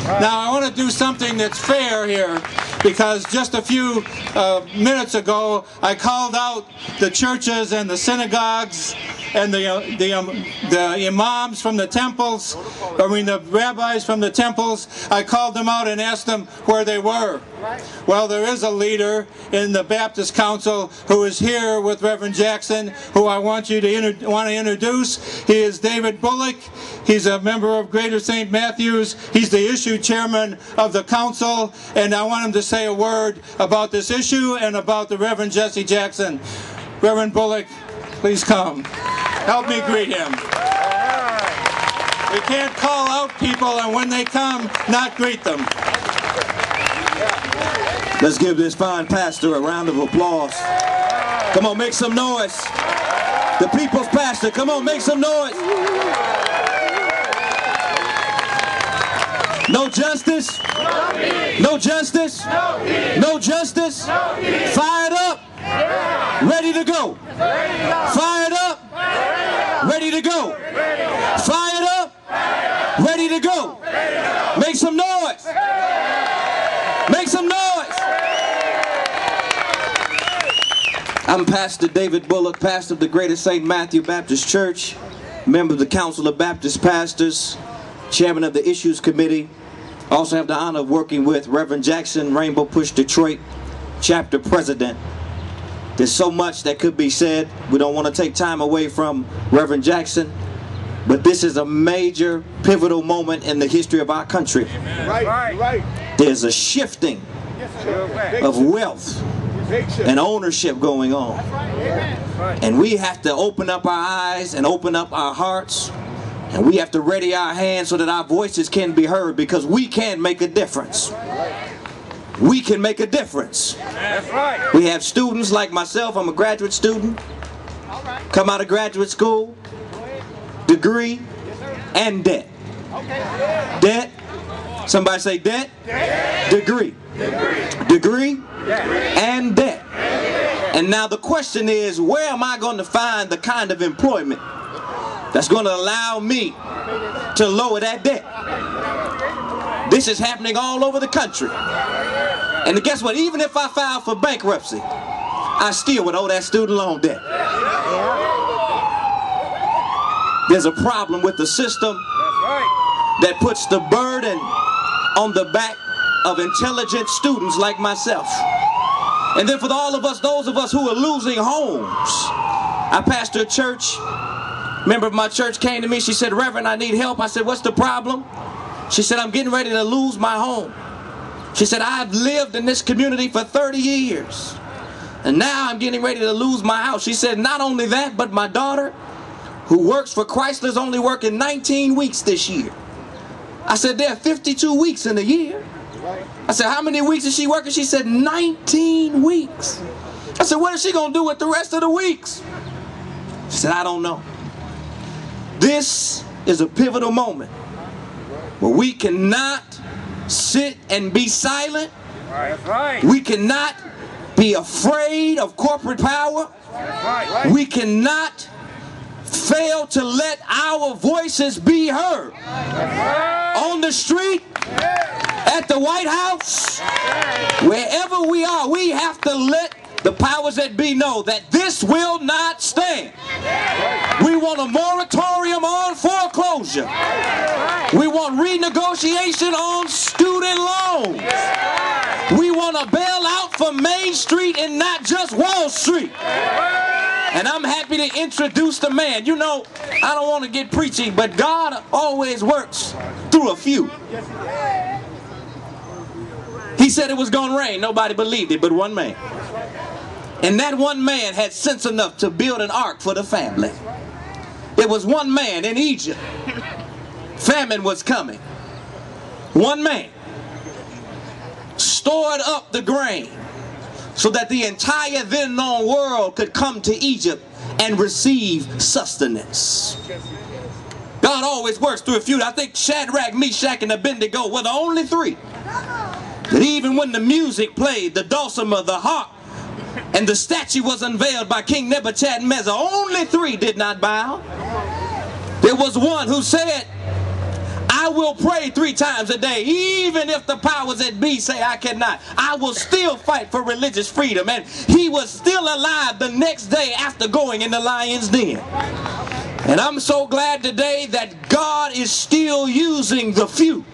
Now I want to do something that's fair here, because just a few minutes ago I called out the churches and the synagogues and the imams from the temples, the rabbis from the temples. I called them out and asked them where they were. Well, there is a leader in the Baptist Council who is here with Reverend Jackson, who I want to introduce. He is David Bullock. He's a member of Greater St. Matthews. He's the issue chairman of the council, and I want him to say a word about this issue and about the Reverend Jesse Jackson. Reverend Bullock, please come. Help me greet him. We can't call out people and when they come, not greet them. Let's give this fine pastor a round of applause. Come on, make some noise. The people's pastor, come on, make some noise. No justice? No justice? No justice? Fired up? Ready to go? Fired up? Ready to go? Fired up? Ready to go? Make some noise. Make some noise. I'm Pastor David Bullock, pastor of the Greater St. Matthew Baptist Church, member of the Council of Baptist Pastors, chairman of the Issues Committee. I also have the honor of working with Reverend Jackson, Rainbow Push Detroit chapter president. There's so much that could be said. We don't want to take time away from Reverend Jackson, but this is a major pivotal moment in the history of our country. Right. There's a shifting of wealth and ownership going on, and we have to open up our eyes and open up our hearts, and we have to ready our hands so that our voices can be heard, because we can make a difference. We can make a difference. We have students like myself. I'm a graduate student, come out of graduate school, degree and debt. Debt. Somebody say debt. Degree. Degree and debt. And now the question is, where am I going to find the kind of employment that's going to allow me to lower that debt? This is happening all over the country. And guess what? Even if I filed for bankruptcy, I still would owe that student loan debt. There's a problem with the system that puts the burden on the back of intelligent students like myself. And then for all of us, those of us who are losing homes. I pastor a church. A member of my church came to me. She said, "Reverend, I need help." I said, "What's the problem?" She said, "I'm getting ready to lose my home." She said, "I've lived in this community for 30 years. And now I'm getting ready to lose my house." She said, "Not only that, but my daughter, who works for Chrysler, is only working 19 weeks this year." I said, "There are 52 weeks in a year." I said, "How many weeks is she working?" She said, 19 weeks. I said, "What is she going to do with the rest of the weeks?" She said, "I don't know." This is a pivotal moment where we cannot sit and be silent. We cannot be afraid of corporate power. We cannot fail to let our voices be heard. On the street, at the White House, wherever we are, we have to let the powers that be know that this will not stand. We want a moratorium on foreclosure. We want renegotiation on student loans. We want a bailout for Main Street and not just Wall Street. And I'm happy to introduce the man. You know, I don't want to get preachy, but God always works through a few. He said it was going to rain. Nobody believed it but one man. And that one man had sense enough to build an ark for the family. There was one man in Egypt. Famine was coming. One man stored up the grain so that the entire then known world could come to Egypt and receive sustenance. God always works through a few. I think Shadrach, Meshach, and Abednego were the only three that even when the music played, the dulcimer, the harp, and the statue was unveiled by King Nebuchadnezzar, only three did not bow. There was one who said, "I will pray 3 times a day, even if the powers that be say I cannot. I will still fight for religious freedom. And he was still alive the next day after going in the lion's den. And I'm so glad today that God is still using the few